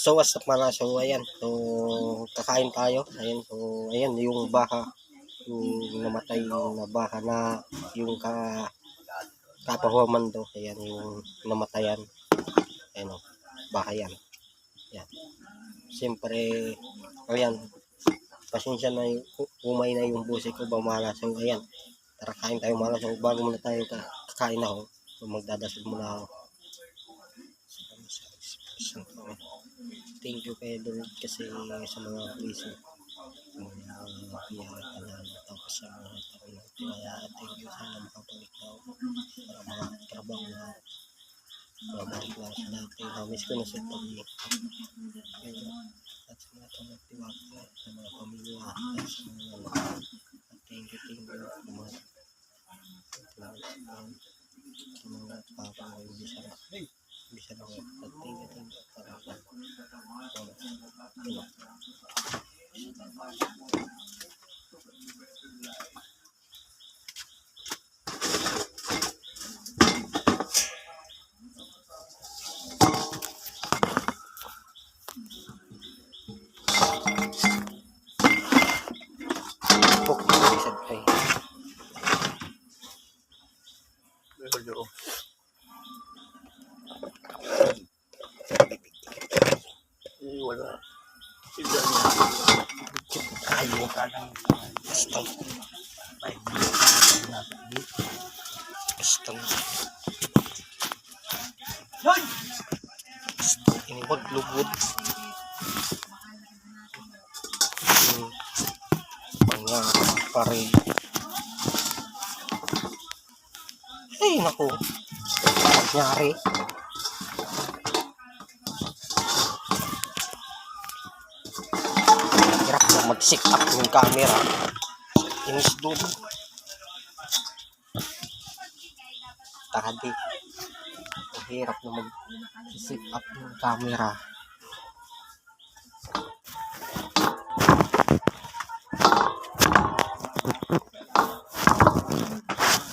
So what's up mga, so ayan, so kakain tayo, ayan, so ayan yung baka, yung namatay na baka na yung kapahuman do, ayan yung namatayan, ayan o, baka yan, ayan. Siyempre, ayan, pasensya na yung, umay na yung busi ko ba mga, so ayan, tara kain tayo mga, so bago muna tayo kakain ako, so magdadasal muna ako. Thank you kay Lord kasi sa mga reason mga piyatan tapos sa mga taon na ito. Kaya thank you, sana makapalik na ako para mga trabaho na mabalik na sa dati. Namiss ko na sa pag-iik at sa mga tumatiwag sa mga pamilya at sa mga thank you sa mga sa mga papa ko hindi sana ako at thank you para wala. Ayaw ka lang. Basta. Basta. Ini wag lubod. Pangya pare. Ay naku. Nangyari. Hirap na mag-set up yung camera. Inis doon. Tadi. Hirap na mag-set up yung camera.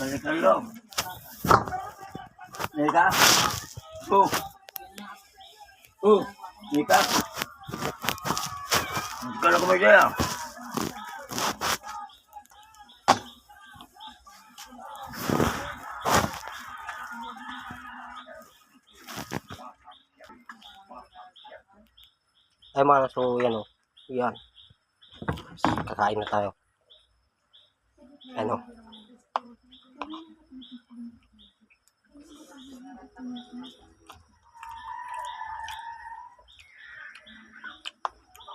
Balik na lang. Nika? Nika? Hindi ka na kumadya. Ay mga, so yan o. Yan. Kakain na tayo. Ano?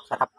Sarap.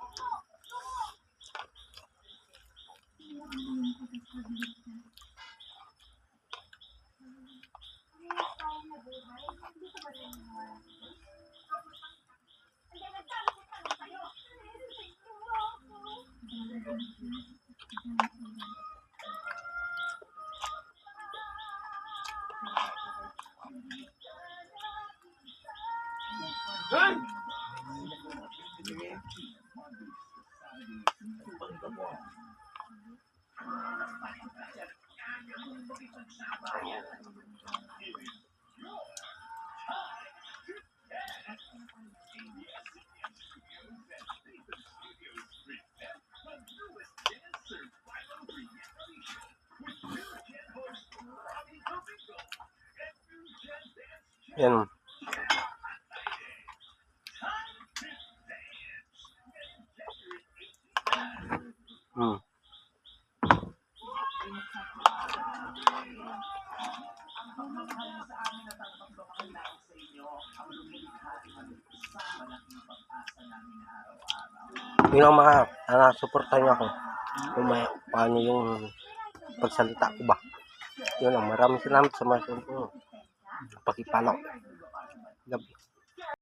Yan. Yun ang mga suportahan niyo ako. Kung may paano yung pagsalita ko ba. Yun lang. Maraming salamat sa mga pakipalaw. Gabi.